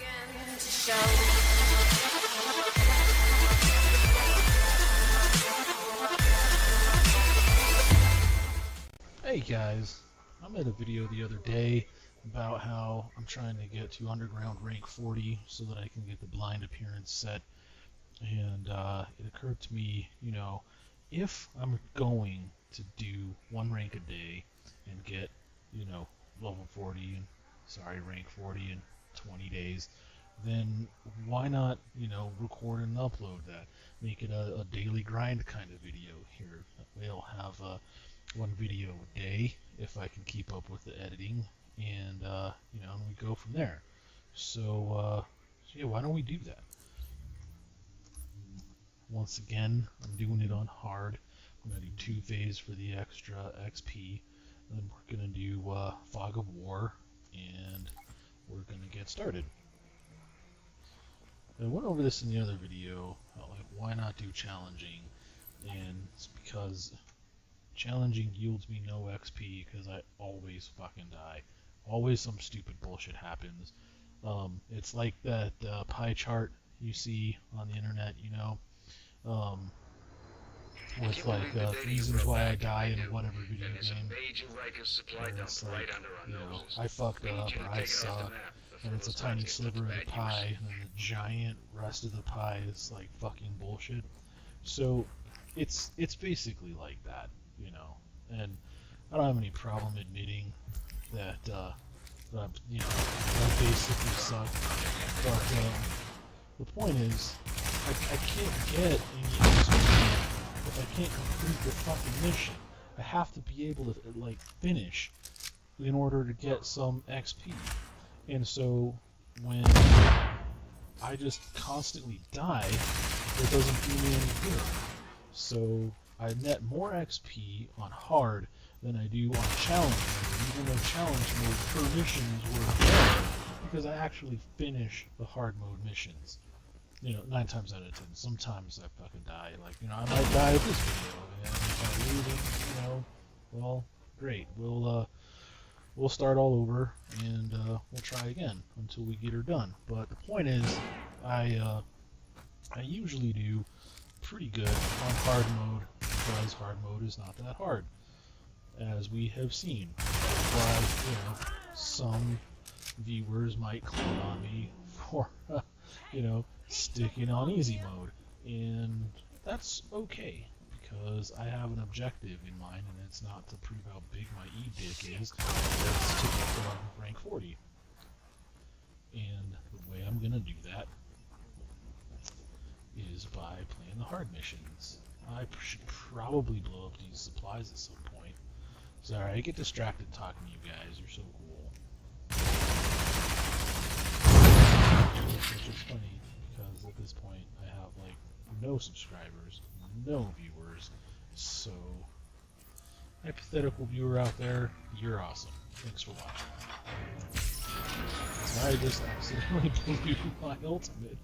Hey guys, I made a video the other day about how I'm trying to get to underground rank 40 so that I can get the blind appearance set, and it occurred to me, if I'm going to do one rank a day and get, level 40 and, rank 40 in 20 days, then why not, record and upload that? Make it a daily grind kind of video here. That way I'll have one video a day if I can keep up with the editing, and and we go from there. So yeah, why don't we do that? Once again, I'm doing it on hard. I'm gonna do 2 phase for the extra XP, and then we're gonna do Fog of War, and we're gonna get started. I went over this in the other video, like why not do challenging, and it's because challenging yields me no XP because I always fucking die. Always some stupid bullshit happens. It's like that pie chart you see on the internet, with like reasons why I die in whatever video game. And it's like, I fucked up or I suck, and it's a tiny sliver of the pie, and then the giant rest of the pie is like fucking bullshit. So it's basically like that, and I don't have any problem admitting that I basically suck. But the point is, I can't get any XP if I can't complete the fucking mission. I have to be able to finish in order to get some XP. And so when I just constantly die, it doesn't do me any good. So I net more XP on hard than I do on challenge mode, even though challenge mode per mission is worth better, because I actually finish the hard mode missions. 9 times out of 10. Sometimes I fucking die. I might die at this video, and if I lose it, well, great. We'll start all over, and we'll try again until we get her done. But the point is, I usually do pretty good on hard mode, because hard mode is not that hard, as we have seen. Why, some viewers might clown on me for, sticking on easy mode, and that's okay, because I have an objective in mind, and it's not to prove how big my E-dick is, it's to get to rank 40. And the way I'm gonna do that is by playing the hard missions. I should probably blow up these supplies at some point. Sorry, I get distracted talking to you guys. You're so cool. Which is funny, because at this point I have no subscribers, no viewers. So, hypothetical viewer out there, you're awesome. Thanks for watching. I just accidentally blew my ultimate.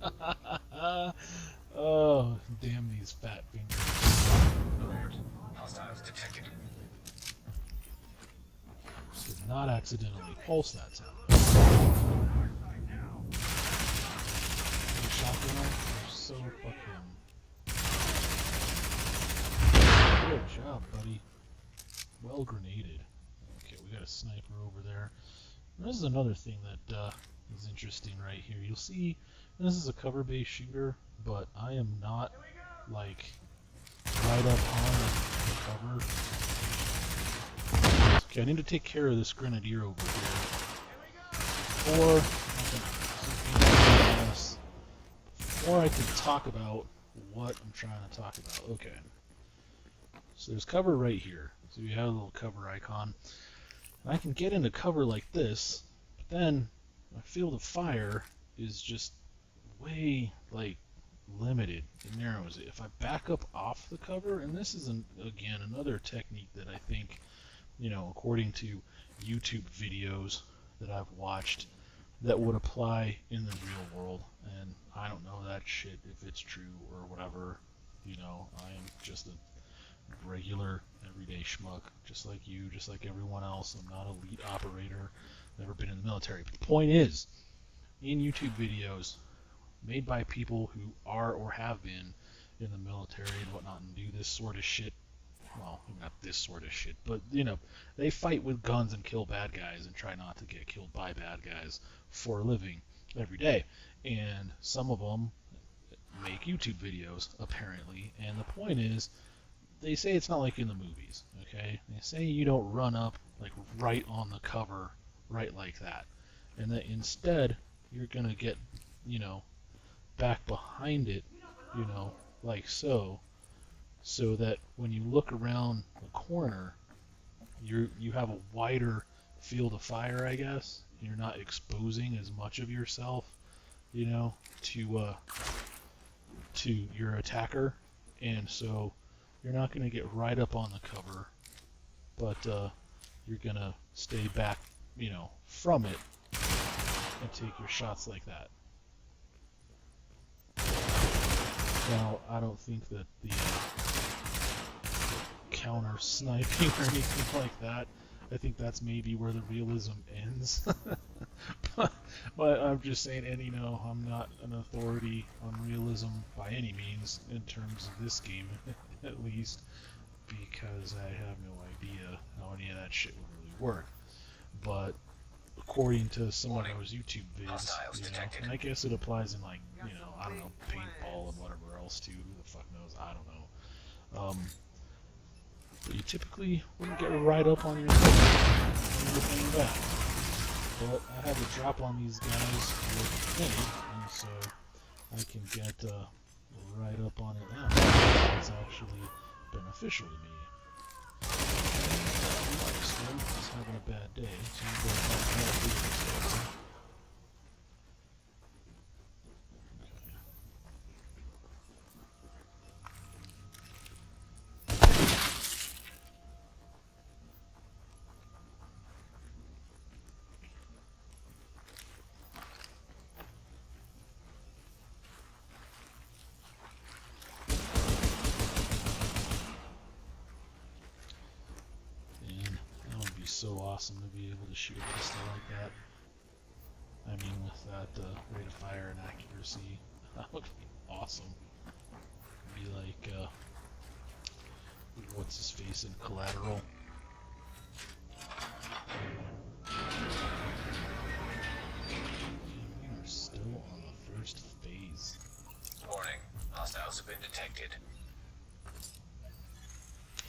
Oh, damn these fat fingers. Alert. Hostiles detected. Did not accidentally pulse that time. Shotgun, you're so fucking... Good job, buddy. Well grenaded. Okay, we got a sniper over there. This is another thing that is interesting right here. You'll see this is a cover-based shooter, but I am not right up on the cover. Okay, I need to take care of this grenadier over here, or I can talk about what I'm trying to talk about. Okay, so there's cover right here. So you have a little cover icon. I can get into cover like this, but then my field of fire is just way limited. It narrows it. If I back up off the cover, and this is again another technique that I think, according to YouTube videos that I've watched, that would apply in the real world, and I don't know that shit if it's true or whatever. I am just a regular everyday schmuck, just like you, just like everyone else. I'm not an elite operator, never been in the military. But the point is, in YouTube videos made by people who are or have been in the military and whatnot and do this sort of shit. Well, not this sort of shit, but they fight with guns and kill bad guys and try not to get killed by bad guys for a living every day. And some of them make YouTube videos, apparently. And the point is, they say it's not like in the movies, okay? They say you don't run up like right on the cover, right like that. And that instead, you're gonna get, you know, back behind it, like so that when you look around the corner, you have a wider field of fire, I guess. You're not exposing as much of yourself, to your attacker, and so you're not going to get right up on the cover, but you're going to stay back, from it and take your shots like that. Now, I don't think that the counter sniping or anything like that, I think that's maybe where the realism ends. but I'm just saying, and I'm not an authority on realism by any means in terms of this game, at least, because I have no idea how any of that shit would really work. But according to some of those YouTube vids, and I guess it applies in like, I don't know, paintball and whatever else too. Who the fuck knows? I don't know. But you typically wouldn't get right up on your head when you're playing back. But I have a drop on these guys with mini, and so I can get right up on it now. It's actually beneficial to me. He's having a bad day, so I'm going to have to so awesome to be able to shoot a pistol like that. I mean, with that rate of fire and accuracy, that would be awesome. It'd be like, what's his face in Collateral? We are still on the first phase. Warning, hostiles have been detected.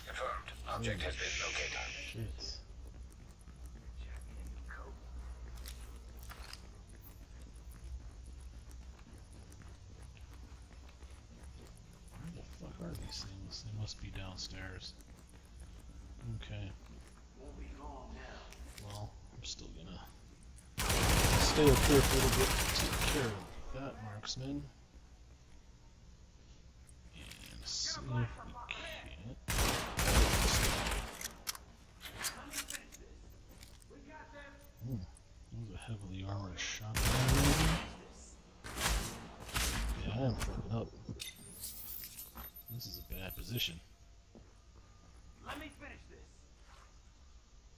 Confirmed. Object has been located. Shit. Where are these things? They must be downstairs. Okay. Well, I'm still gonna stay up here for a little bit to take care of that marksman. And see if we can't. That was a heavily armored shotgun. Yeah, I am fucking up. This is a bad position. Let me finish this.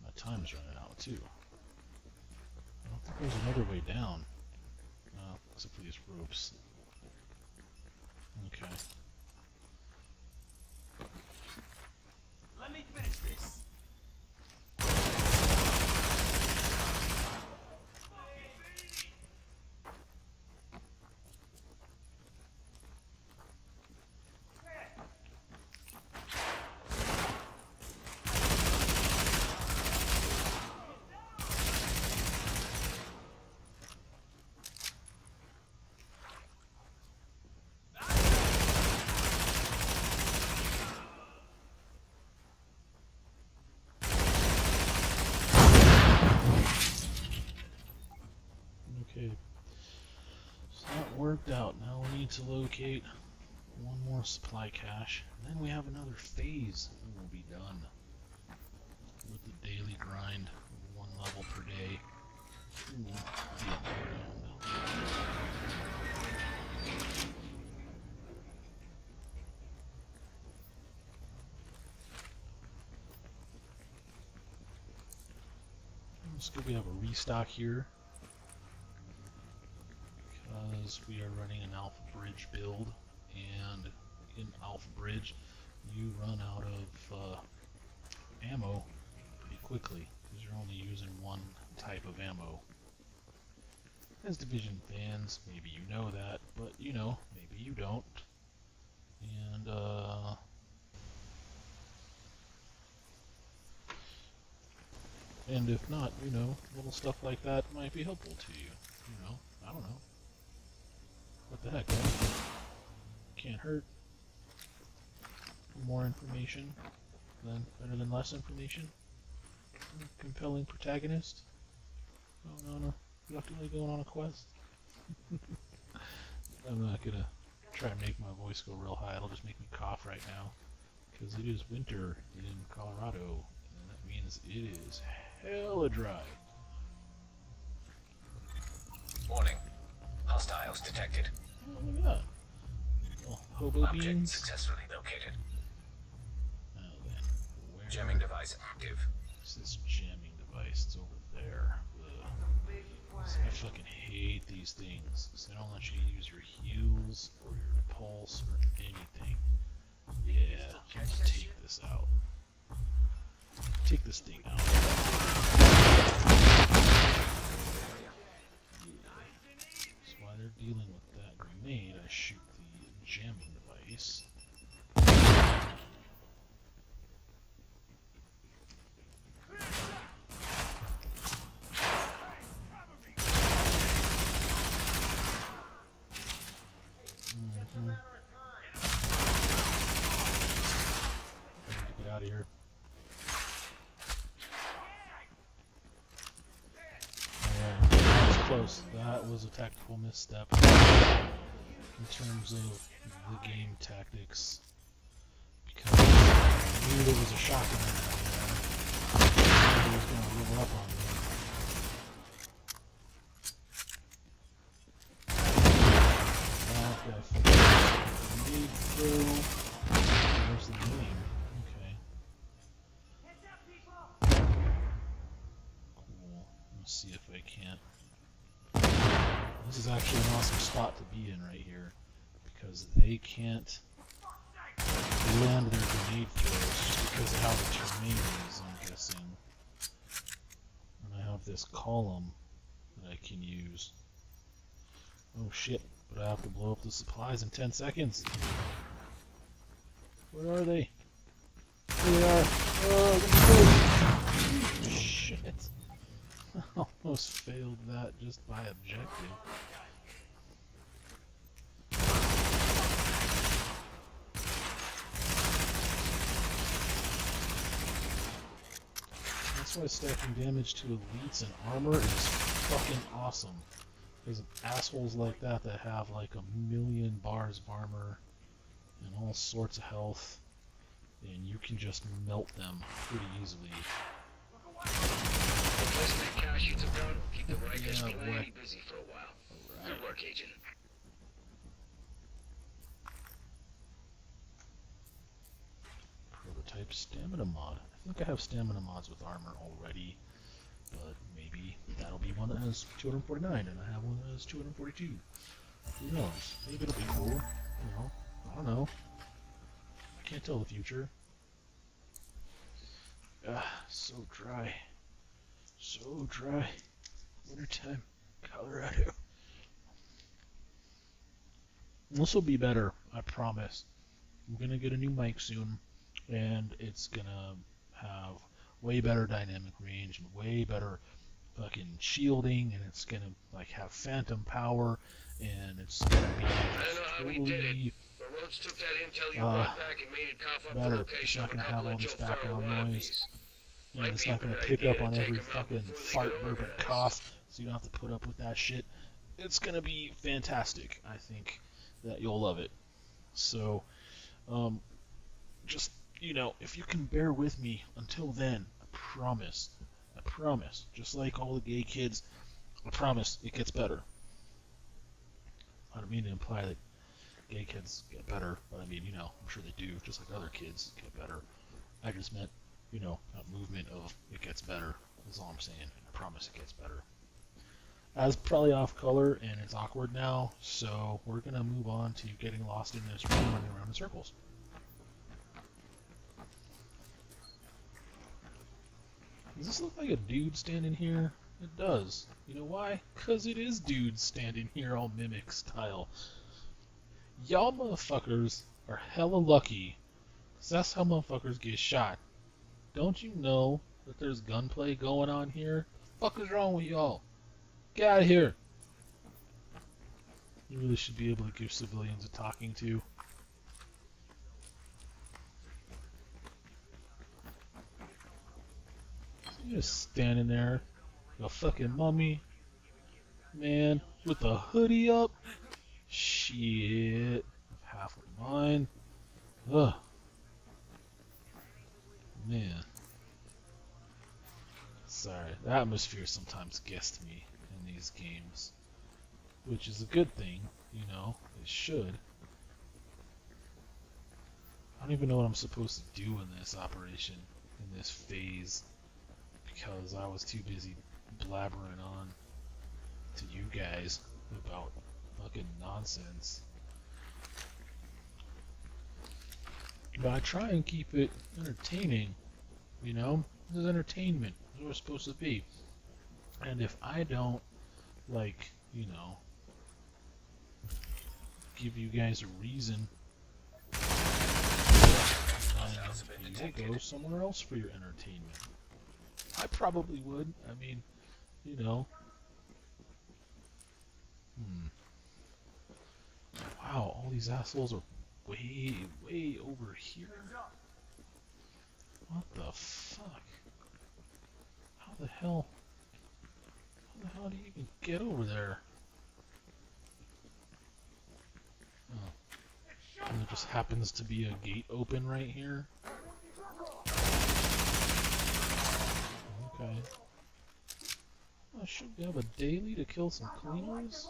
My time's running out too. I don't think there's another way down. Except for these ropes. Okay. Let me finish this. Okay. So that worked out. Now we need to locate one more supply cache. And then we have another phase and we'll be done with the daily grind of 1 level per day. Let's go. We have a restock here. because we are running an Alpha Bridge build, and in Alpha Bridge, you run out of ammo pretty quickly because you're only using one type of ammo. As Division fans, maybe you know that, but you know, maybe you don't. And if not, you know, little stuff like that might be helpful to you. You know, I don't know. What the heck, right? Can't hurt. More information, then better than less information. Compelling protagonist. Going on a, reluctantly going on a quest. I'm not gonna try and make my voice go real high. It'll just make me cough right now. Because it is winter in Colorado, and that means it is hella dry. Warning. Hostiles detected. Oh, look at that. Little hobo Object beans. successfully located. Oh, then, where Jamming device active. is this jamming device? It's over there. Ugh. I fucking hate these things. They don't let you use your heals or your pulse or anything. Yeah, let's take this out. Take this thing out. That's why they're dealing with that grenade. I shoot the jamming device. Get out of here. Yeah, that was close. That was a tactical misstep in terms of the game tactics. Because I knew there was a shotgun in there. Somebody was going to roll up on me. Need through. Where's the name? Okay. Cool. Let's see if I can't. This is actually an awesome spot to be in right here, because they can't land their grenade throws just because of how the terrain is, I'm guessing. And I have this column that I can use. Oh shit, but I have to blow up the supplies in 10 seconds. Where are they? There they are. Oh, shit. I almost failed that just by objective. That's why stacking damage to elites and armor is fucking awesome. There's assholes like that that have like 1,000,000 bars of armor and all sorts of health, and you can just melt them pretty easily. Yeah, boy. Busy for a while. Alright. Good work, Agent. Prototype stamina mod. I think I have stamina mods with armor already, but maybe that'll be one that has 249 and I have one that has 242. Who knows? Maybe it'll be cool. You know, I don't know. I can't tell the future. So dry. So dry. Wintertime, Colorado. This will be better, I promise. We're gonna get a new mic soon, and it's gonna have way better dynamic range and way better fucking shielding, and it's gonna like have phantom power, and it's gonna be totally better. It's not gonna have all this background noise, and it's not gonna pick up on every fucking fart, burp, and cough, so you don't have to put up with that shit. It's gonna be fantastic. I think that you'll love it. So, just, you know, if you can bear with me until then, I promise, just like all the gay kids, I promise it gets better. I don't mean to imply that gay kids get better, but I mean, you know, I'm sure they do, just like other kids get better. I just meant, you know, that movement of it gets better is all I'm saying. I promise it gets better. That's probably off color and it's awkward now, so we're gonna move on to getting lost in this room running around in circles. Does this look like a dude standing here? It does. You know why? Because it is dudes standing here all mimic style. Y'all motherfuckers are hella lucky, 'cause that's how motherfuckers get shot. Don't you know that there's gunplay going on here? What the fuck is wrong with y'all? Get out of here! You really should be able to give civilians a talking to. You're just standing there, a fucking mummy, man, with a hoodie up. Shit, half of mine. Ugh, man. Sorry, the atmosphere sometimes gets to me in these games, which is a good thing, you know. It should. I don't even know what I'm supposed to do in this operation, in this phase, because I was too busy blabbering on to you guys about fucking nonsense. But I try and keep it entertaining, you know? This is entertainment. This is what it's supposed to be. And if I don't, like, you know, give you guys a reason, then you will go somewhere else for your entertainment. I probably would. I mean, you know. Wow, all these assholes are way, way over here. What the fuck? How the hell do you even get over there? Oh. And there just happens to be a gate open right here. Okay. I should have a daily to kill some cleaners.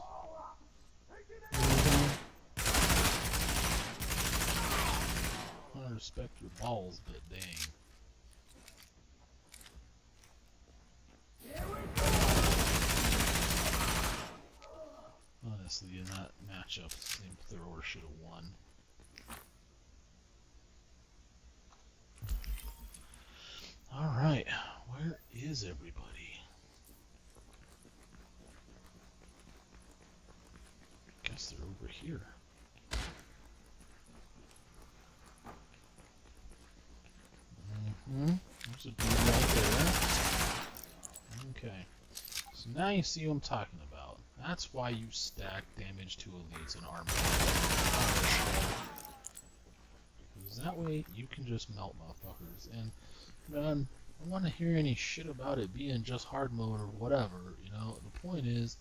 I respect your balls, but dang. Honestly, in that matchup, Flamethrower should have won. Alright, where is everybody? Guess they're over here. There's a dude right there. Okay. So now you see what I'm talking about. That's why you stack damage to elites and armor. Because that way you can just melt motherfuckers. And, man, I don't want to hear any shit about it being just hard mode or whatever. You know, the point is,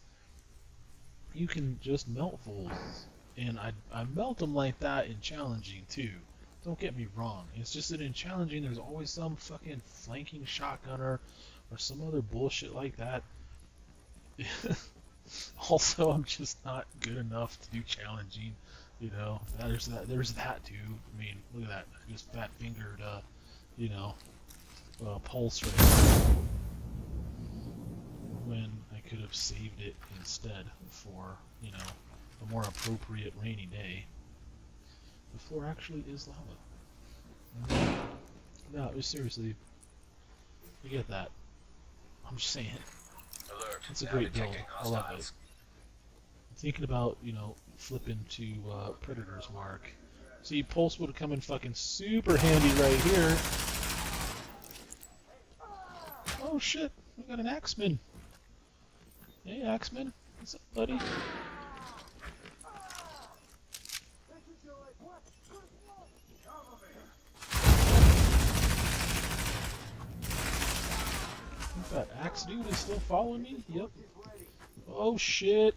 you can just melt fools. And I melt them like that in challenging too. Don't get me wrong. It's just that in challenging, there's always some fucking flanking shotgunner or some other bullshit like that. Also, I'm just not good enough to do challenging. You know, there's that too. I mean, look at that. Just fat fingered, you know, pulse right there. When I could have saved it instead for, you know, a more appropriate rainy day. The floor actually is lava. No, seriously. You get that. I'm just saying. Alert. It's a great build. I love it. I'm thinking about, you know, flipping to Predator's Mark. See, Pulse would have come in fucking super handy right here. Oh shit, we got an Axeman. Hey Axeman, what's up, buddy? That axe dude is still following me? Yep. Oh shit.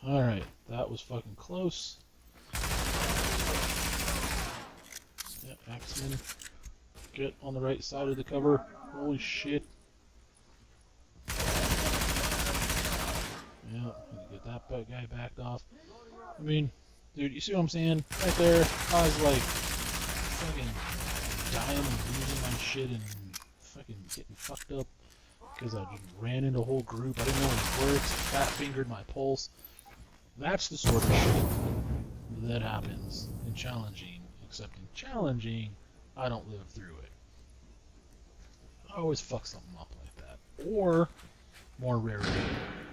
Alright, that was fucking close. Yep, Axeman. Get on the right side of the cover. Holy shit. Yep, get that guy backed off. I mean, dude, you see what I'm saying? Right there, I was like, fucking dying and losing my shit and fucking getting fucked up because I just ran into a whole group. I didn't know any words. Fat fingered my pulse. That's the sort of shit that happens in challenging. Except in challenging, I don't live through it. I always fuck something up like that. Or, more rarely,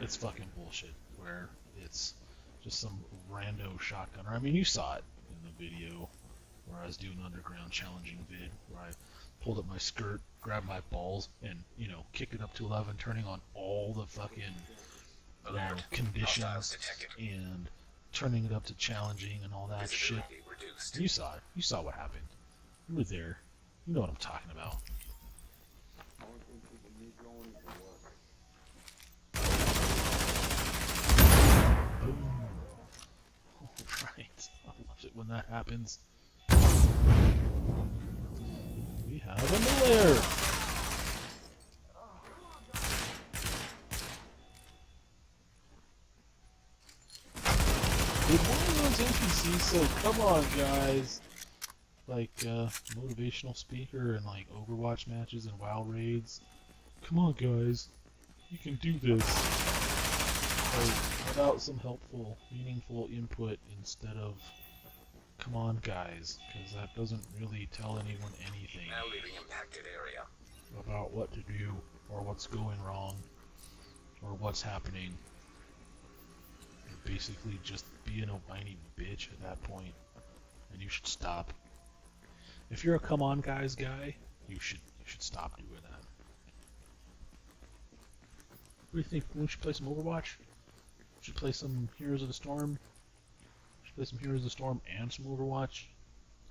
it's fucking bullshit, where it's just some rando shotgunner. I mean, you saw it in the video where I was doing underground challenging vid, where I pulled up my skirt, grabbed my balls, and, you know, kicked it up to 11, turning on all the fucking, you know, conditions, and turning it up to challenging and all that shit. You saw it. You saw what happened. You were there. You know what I'm talking about. Boom. Alright. I love it when that happens. We have a lair. Did one of those NPCs say, come on guys, like motivational speaker and like Overwatch matches and WoW raids? Come on guys, you can do this. Like, without some helpful, meaningful input instead of, come on guys, because that doesn't really tell anyone anything Now leaving impacted area. about what to do, or what's going wrong, or what's happening. You're basically just being a whiny bitch at that point, and you should stop. If you're a come on guys guy, you should stop doing that. What do you think? We should play some Overwatch? We should play some Heroes of the Storm? We should play some Heroes of the Storm and some Overwatch?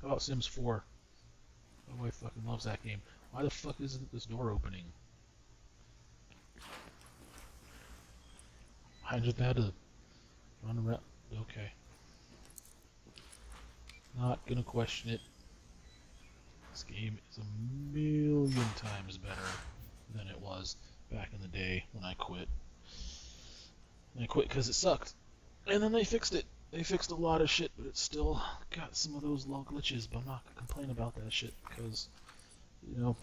How about Sims 4? My wife fucking loves that game. Why the fuck isn't this door opening? I just had to run around. Okay. Not gonna question it. This game is a million times better than it was back in the day when I quit. And I quit because it sucked. And then they fixed it. They fixed a lot of shit, but it's still got some of those low glitches, but I'm not gonna complain about that shit because, you know,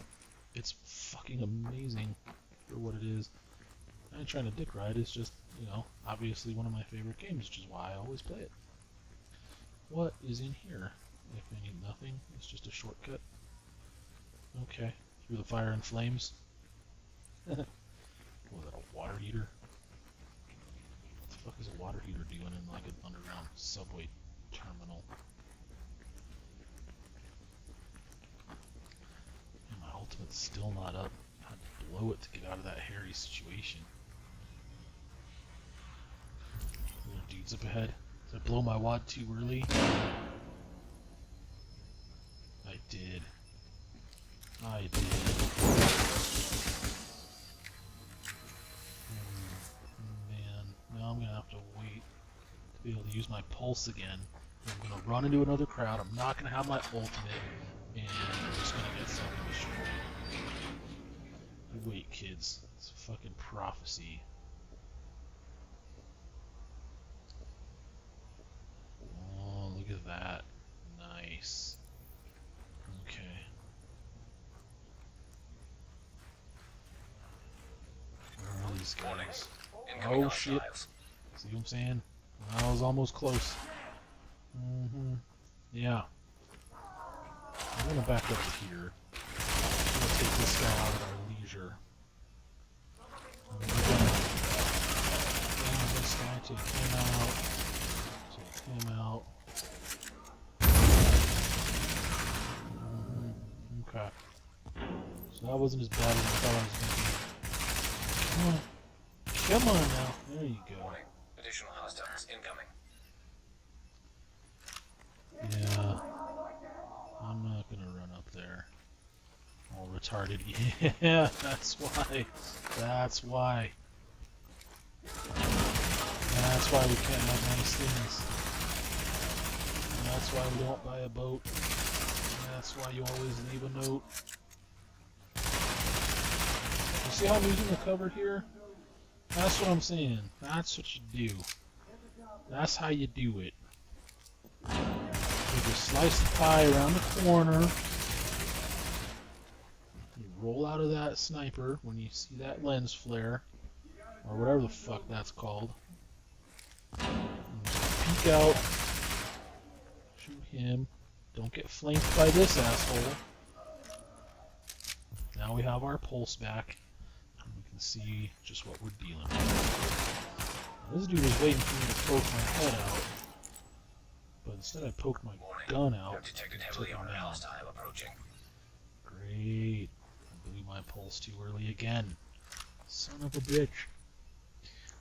it's fucking amazing for what it is. I ain't trying to dick ride, it's just, you know, obviously one of my favorite games, which is why I always play it. What is in here? If I need nothing, it's just a shortcut. Okay, through the fire and flames. Was that a water heater? What the fuck is a water heater doing in like an underground subway terminal? And my ultimate's still not up. I had to blow it to get out of that hairy situation. Little dudes up ahead. Did I blow my wad too early? I did. I did. Man, now I'm gonna have to wait to be able to use my pulse again. I'm gonna run into another crowd. I'm not gonna have my ultimate, and I'm just gonna get fucking destroyed. Wait, kids. It's a fucking prophecy. Oh, look at that. Nice. Okay. Where are these guys? Oh shit. See what I'm saying? I was almost close. Yeah. I'm gonna back up to here. I'm gonna take this guy out at our leisure. And we're gonna bang this guy, take him out. Take him out. Okay. So that wasn't as bad as I thought I was going to be. Come on now. There you go. Warning. Additional hostiles incoming. Yeah. I'm not going to run up there. All retarded. Yeah, that's why. That's why. That's why we can't have nice things. And that's why we don't buy a boat. And that's why you always leave a note. You see how I'm using the cover here? That's what I'm saying. That's what you do. That's how you do it. You just slice the pie around the corner. roll out of that sniper when you see that lens flare, or whatever the fuck that's called. Peek out, shoot him. Don't get flanked by this asshole. Now we have our pulse back, and we can see just what we're dealing with. Now, this dude was waiting for me to poke my head out, but instead I poked my gun out. Detected heavily on a hostile approaching. Great. I blew my pulse too early again. Son of a bitch.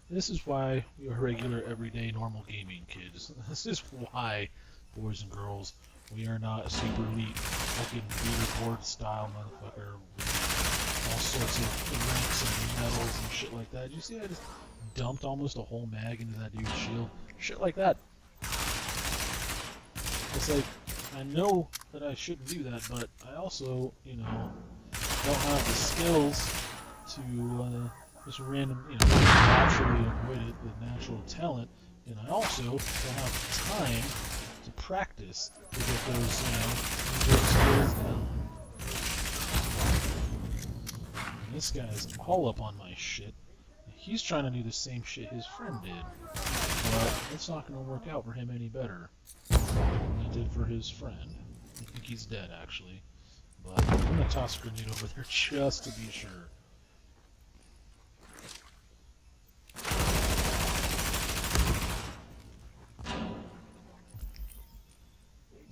This is why we are regular, everyday, normal gaming kids. This is why, boys and girls, we are not super elite, fucking leaderboard style motherfucker with all sorts of ranks and medals and shit like that. Did you see I just dumped almost a whole mag into that dude's shield? Shit like that. It's like, I know that I shouldn't do that, but I also, you know, don't have the skills to just random, you know, naturally avoid it, the natural talent, and I also don't have time to practice to get those, you know, skills down. And this guy's all up on my shit. He's trying to do the same shit his friend did, but it's not going to work out for him any better than it did for his friend. I think he's dead, actually. But I'm going to toss a grenade over there just to be sure.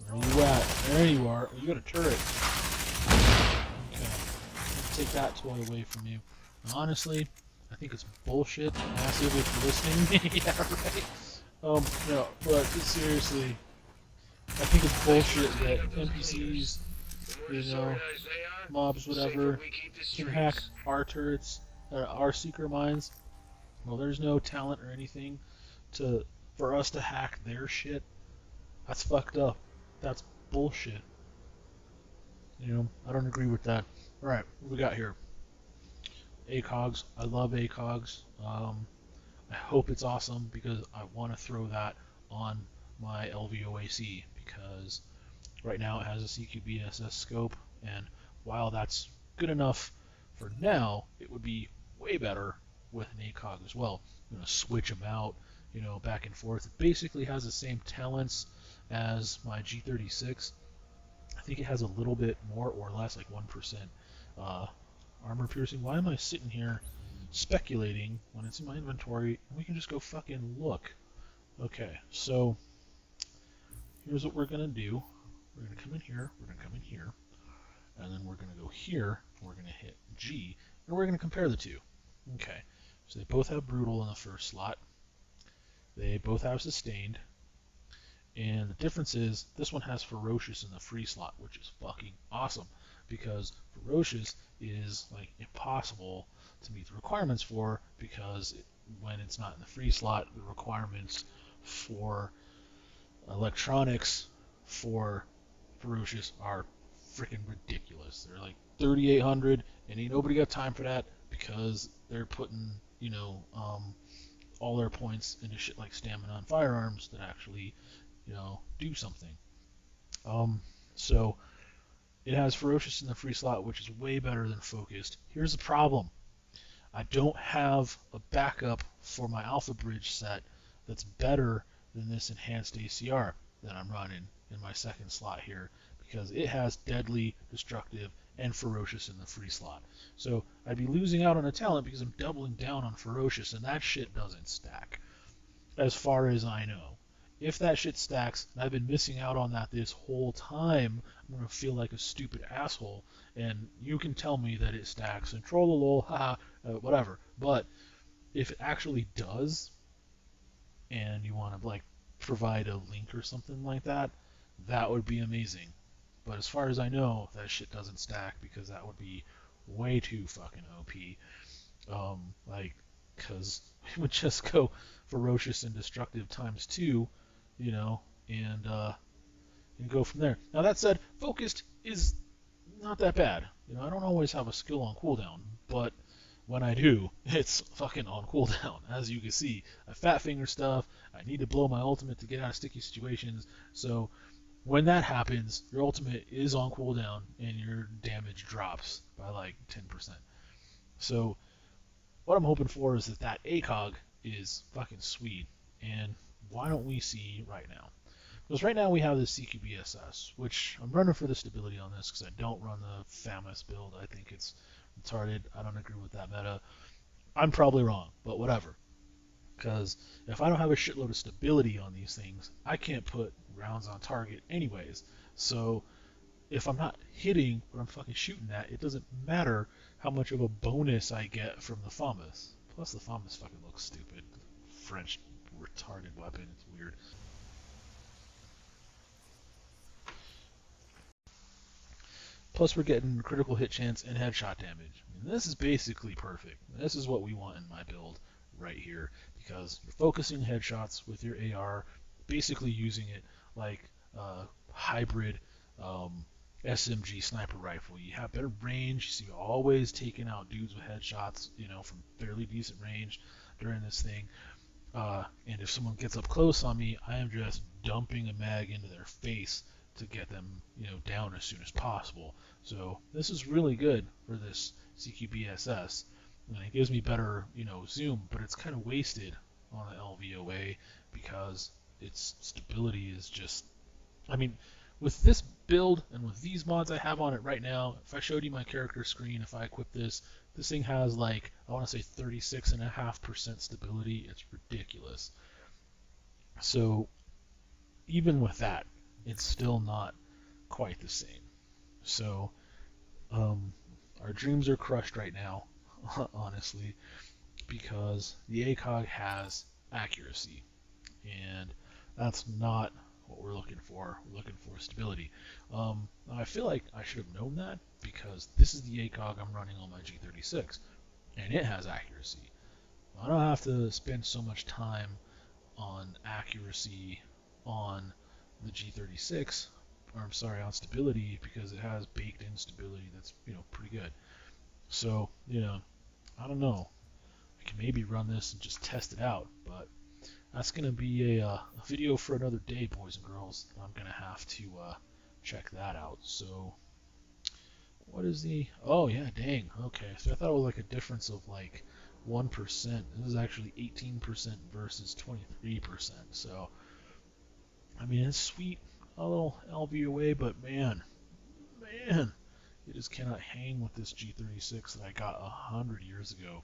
Where are you at? There you are. You got a turret. Okay. Take that toy away from you. Now, honestly, I think it's bullshit. Massive if you're listening. Yeah, right. No, but seriously, I think it's bullshit that NPCs, you know, mobs, whatever, can hack our turrets, our seeker mines. Well, there's no talent or anything for us to hack their shit. That's fucked up. That's bullshit. You know, I don't agree with that. Alright, what we got here? ACOGs. I love ACOGs. I hope it's awesome because I want to throw that on my LVOAC because right now it has a CQB-SS scope, and while that's good enough for now, it would be way better with an ACOG as well. I'm going to switch them out, you know, back and forth. It basically has the same talents as my G36. I think it has a little bit more or less, like 1% armor piercing. Why am I sitting here speculating when it's in my inventory and we can just go fucking look? Okay, so here's what we're going to do. We're going to come in here, we're going to come in here, and then we're going to go here, and we're going to hit G, and we're going to compare the two. Okay, so they both have brutal in the first slot. They both have sustained. And the difference is this one has ferocious in the free slot, which is fucking awesome because ferocious is like impossible to meet the requirements for because when it's not in the free slot, the requirements for electronics for ferocious are freaking ridiculous. They're like 3,800, and ain't nobody got time for that because they're putting, you know, all their points into shit like stamina on firearms that actually, you know, do something. So it has ferocious in the free slot, which is way better than focused. Here's the problem. I don't have a backup for my Alpha Bridge set that's better than this enhanced ACR that I'm running in my second slot here because it has deadly, destructive, and ferocious in the free slot. So I'd be losing out on a talent because I'm doubling down on ferocious, and that shit doesn't stack as far as I know. If that shit stacks, and I've been missing out on that this whole time, I'm going to feel like a stupid asshole, and you can tell me that it stacks, and troll a lol, haha, whatever. But if it actually does, and you want to like provide a link or something like that, that would be amazing. But as far as I know, that shit doesn't stack because that would be way too fucking OP. Like, because it would just go ferocious and destructive times 2, you know, and go from there. Now that said, focused is not that bad. You know, I don't always have a skill on cooldown, but when I do, it's fucking on cooldown. As you can see, I fat finger stuff. I need to blow my ultimate to get out of sticky situations. So when that happens, your ultimate is on cooldown and your damage drops by like 10%. So what I'm hoping for is that ACOG is fucking sweet. And why don't we see right now? Because right now we have the CQBSS, which I'm running for the stability on this because I don't run the FAMAS build. I think it's retarded. I don't agree with that meta. I'm probably wrong, but whatever. Because if I don't have a shitload of stability on these things, I can't put rounds on target anyways. So if I'm not hitting what I'm fucking shooting at, it doesn't matter how much of a bonus I get from the FAMAS. Plus the FAMAS fucking looks stupid. French retarded weapon. It's weird. Plus we're getting critical hit chance and headshot damage. I mean, this is basically perfect. This is what we want in my build right here because you're focusing headshots with your AR, basically using it like a hybrid SMG sniper rifle. You have better range, so you're always taking out dudes with headshots, from fairly decent range during this thing. And if someone gets up close on me, I am just dumping a mag into their face to get them, down as soon as possible. So this is really good for this CQBSS, and it gives me better, zoom, but it's kind of wasted on the LVOA because its stability is just, I mean, with this build and with these mods I have on it right now, if I showed you my character screen, if I equip this thing has like, I want to say 36.5% stability. It's ridiculous. So even with that, it's still not quite the same. So our dreams are crushed right now, honestly, because the ACOG has accuracy, and that's not what we're looking for. We're looking for stability. I feel like I should have known that because this is the ACOG I'm running on my G36, and it has accuracy. I don't have to spend so much time on accuracy on the G36, or I'm sorry, on stability, because it has baked in stability that's, pretty good. So, I don't know. I can maybe run this and just test it out, but that's going to be a video for another day, boys and girls. I'm going to have to check that out. So, what is the... Oh, yeah, dang. Okay, so I thought it was like a difference of like 1%. This is actually 18% versus 23%. So, I mean, it's sweet, a little LVOA, but man, you just cannot hang with this G36 that I got 100 years ago.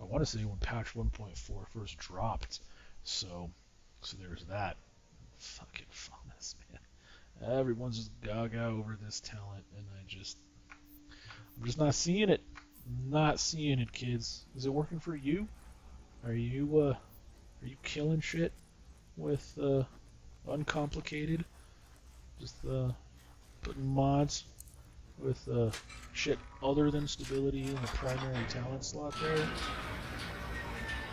I want to say when patch 1.4 first dropped. So there's that. Fucking FAMAS, man. Everyone's just gaga over this talent, and I'm just not seeing it. Not seeing it, kids. Is it working for you? Are you killing shit with uncomplicated? Just putting mods with shit other than stability in the primary talent slot there,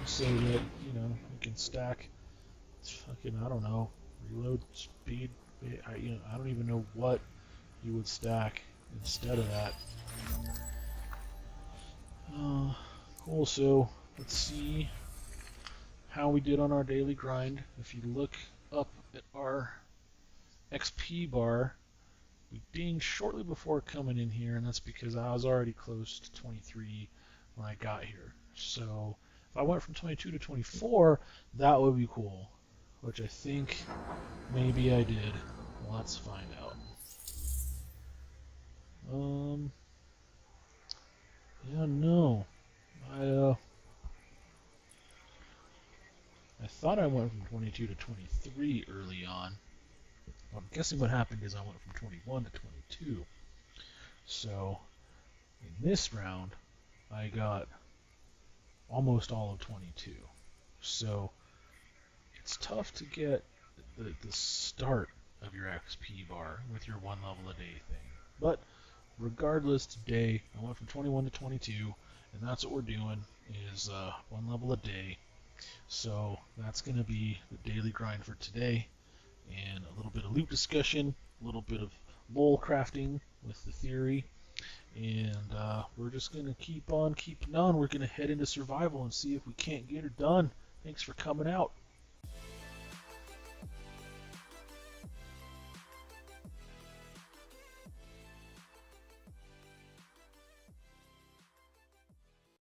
so that you can stack. It's fucking, I don't know, reload speed. I don't even know what you would stack instead of that. Cool. So let's see how we did on our daily grind. If you look up at our XP bar, we dinged shortly before coming in here, and that's because I was already close to 23 when I got here. So if I went from 22 to 24, that would be cool, which I think maybe I did. Let's find out. Yeah, no. I thought I went from 22 to 23 early on. Well, I'm guessing what happened is I went from 21 to 22. So in this round, I got almost all of 22. So it's tough to get the start of your XP bar with your one level a day thing. But regardless, today I went from 21 to 22, and that's what we're doing is one level a day. So that's going to be the daily grind for today, and a little bit of loot discussion, a little bit of lol crafting with the theory, and we're just going to keep on keeping on. We're going to head into survival and see if we can't get it done. Thanks for coming out.